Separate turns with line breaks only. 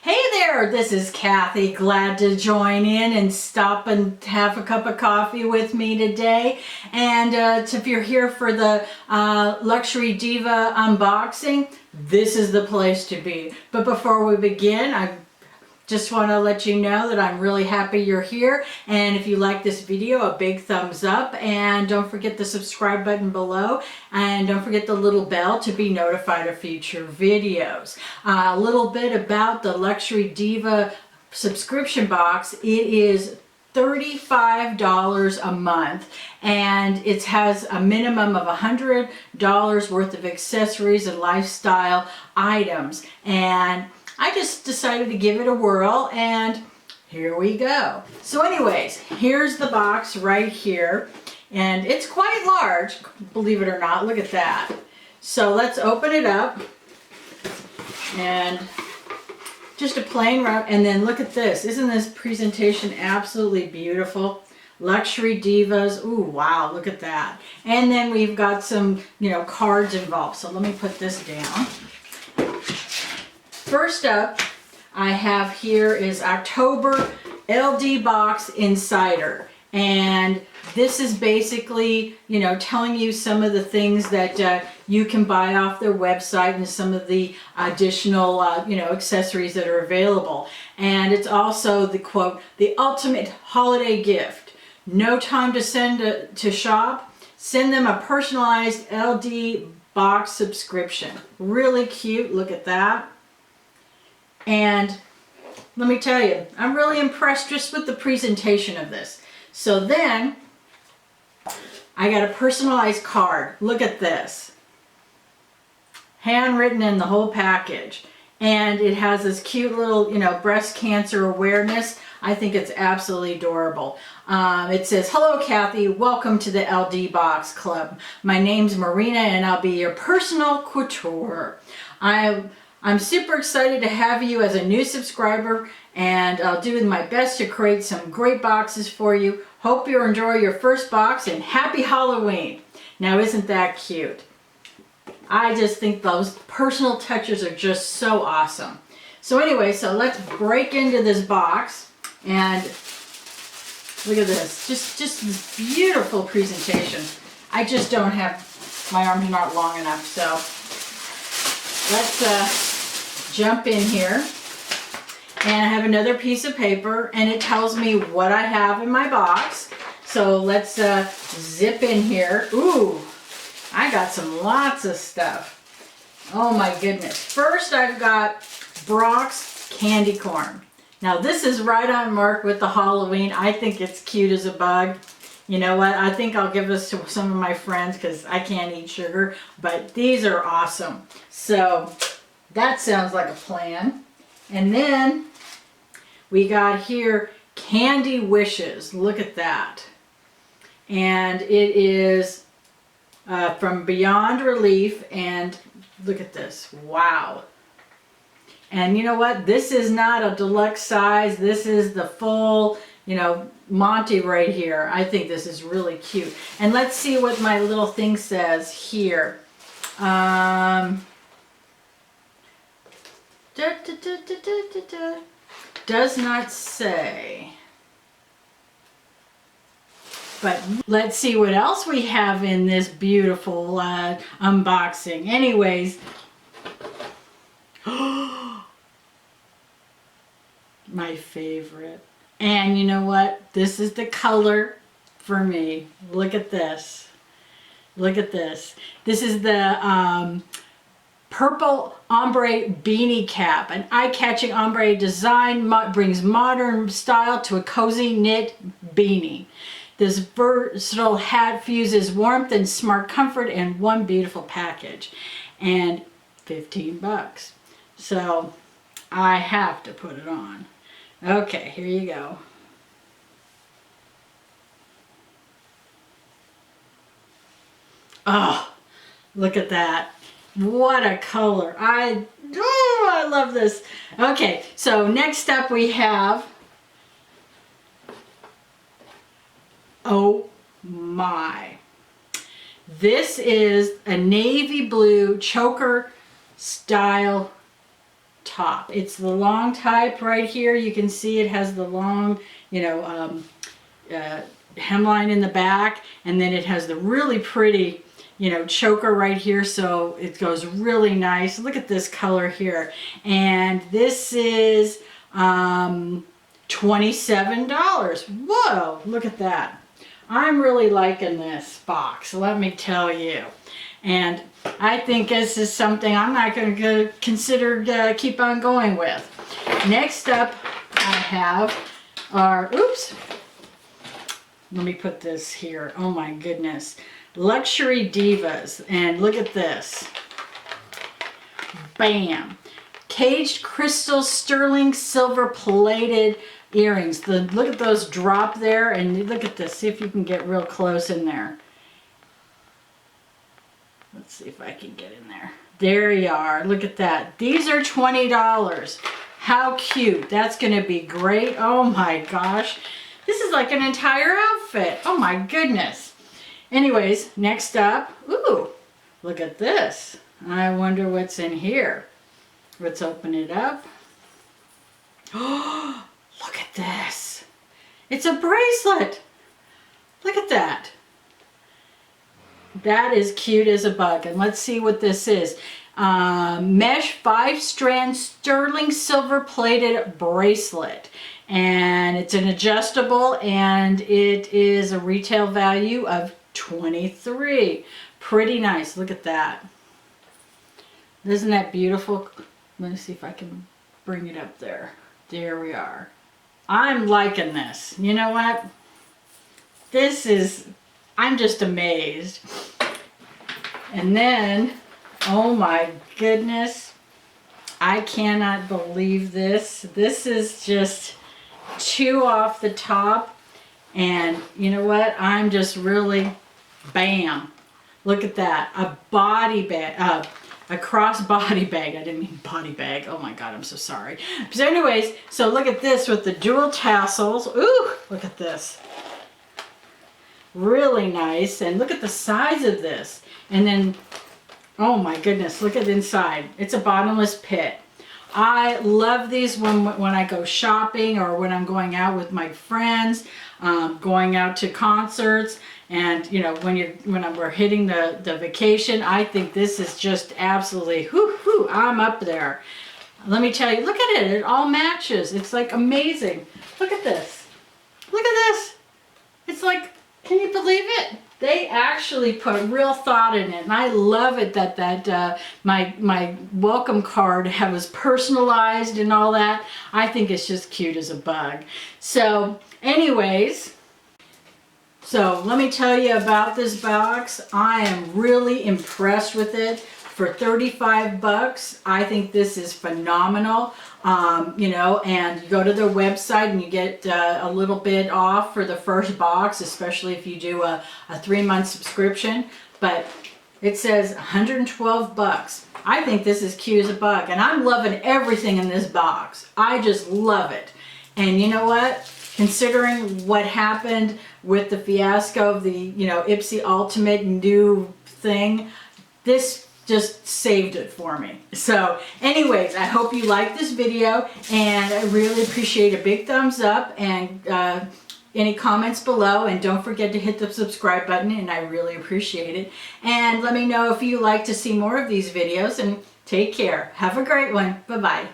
Hey there, this is Kathy. Glad to join in and stop and have a cup of coffee with me today. And if you're here for the Luxury Diva unboxing, this is the place to be. But before we begin, I just want to let you know that I'm really happy you're here, and if you like this video, a big thumbs up, and don't forget the subscribe button below, and don't forget the little bell to be notified of future videos. A little bit about the Luxury Diva subscription box. It is $35 a month, and it has a minimum of $100 worth of accessories and lifestyle items, and I just decided to give it a whirl, and here we go. So anyways, here's the box right here, and it's quite large, believe it or not. Look at that. So let's open it up, and just a plain wrap, and then look at this. Isn't this presentation absolutely beautiful? Luxury Divas. Ooh, wow, look at that. And then we've got some, cards involved. So let me put this down. First up, I have here is October LD Box Insider, and this is basically, telling you some of the things that you can buy off their website and some of the additional, accessories that are available. And it's also the quote, the ultimate holiday gift. No time to send to shop. Send them a personalized LD box subscription. Really cute. Look at that. And let me tell you, I'm really impressed just with the presentation of this. So then, I got a personalized card. Look at this. Handwritten in the whole package. And it has this cute little, breast cancer awareness. I think it's absolutely adorable. It says, "Hello, Kathy. Welcome to the LD Box Club. My name's Marina, and I'll be your personal couture. I'm super excited to have you as a new subscriber, and I'll do my best to create some great boxes for you. Hope you enjoy your first box, and happy Halloween." Now, isn't that cute? I just think those personal touches are just so awesome. So anyway, so let's break into this box, and look at this. Just this beautiful presentation. I just don't have, my arms are not long enough, so let's jump in here. And I have another piece of paper, and it tells me what I have in my box. So let's zip in here. Ooh, I got lots of stuff. Oh my goodness. First, I've got Brock's candy corn. Now this is right on mark with the Halloween. I think it's cute as a bug. You know what? I think I'll give this to some of my friends because I can't eat sugar, but these are awesome. So that sounds like a plan. And then we got here Candy Wishes. Look at that. And it is from Beyond Relief, and look at this. Wow. And you know what? This is not a deluxe size. This is the full, Monty right here. I think this is really cute. And let's see what my little thing says here. Does not say. But let's see what else we have in this beautiful unboxing. Anyways. My favorite. And you know what? This is the color for me. Look at this. Look at this. This is the purple ombre beanie cap. An eye-catching ombre design brings modern style to a cozy knit beanie. This versatile hat fuses warmth and smart comfort in one beautiful package. And $15. So I have to put it on. Okay, here you go. Oh, look at that. What a color. I love this. Okay, so next up we have, oh my. This is a navy blue choker style top. It's the long type right here. You can see it has the long, you know, hemline in the back, and then it has the really pretty, you know, choker right here, so it goes really nice. Look at this color here, and this is $27. Whoa, look at that. I'm really liking this box, let me tell you. And I think this is something I'm not going to consider keep on going with. Next up I have our, oops, let me put this here. Oh my goodness. Luxury Divas. And look at this. Bam. Caged crystal sterling silver plated earrings. Look at those drop there, and look at this. See if you can get real close in there. Let's see if I can get in there. There you are. Look at that. These are $20. How cute. That's going to be great. Oh my gosh. This is like an entire outfit. Oh my goodness. Anyways, next up. Ooh, look at this. I wonder what's in here. Let's open it up. Oh, look at this. It's a bracelet. Look at that. That is cute as a bug. And let's see what this is. Mesh 5-strand sterling silver plated bracelet. And it's an adjustable, and it is a retail value of $23. Pretty nice. Look at that. Isn't that beautiful? Let me see if I can bring it up there. There we are. I'm liking this. You know what? This is, I'm just amazed. And then, oh my goodness, I cannot believe this. This is just two off the top. And you know what? I'm just really, bam. Look at that. A body bag, a cross body bag. I didn't mean body bag. Oh my God, I'm so sorry. So anyways, so look at this with the dual tassels. Ooh, look at this. Really nice. And look at the size of this. And then, oh my goodness, look at the inside. It's a bottomless pit. I love these when I go shopping or when I'm going out with my friends, going out to concerts, and you know, when we're hitting the vacation. I think this is just absolutely, whoo, I'm up there. Let me tell you, look at it. It all matches. It's like amazing. Look at this. Look at this. It's like, can you believe it? They actually put real thought in it, and I love it that my welcome card was personalized and all that. I think it's just cute as a bug. So anyways, so let me tell you about this box. I am really impressed with it. For 35 bucks, I think this is phenomenal. You know, and you go to their website and you get a little bit off for the first box, especially if you do a 3-month subscription. But it says 112 bucks. I think this is cute as a bug, and I'm loving everything in this box. I just love it. And you know what? Considering what happened with the fiasco of the, you know, Ipsy Ultimate new thing, this just saved it for me. So anyways, I hope you liked this video, and I really appreciate a big thumbs up and any comments below, and don't forget to hit the subscribe button, and I really appreciate it. And let me know if you like to see more of these videos, and take care. Have a great one. Bye-bye.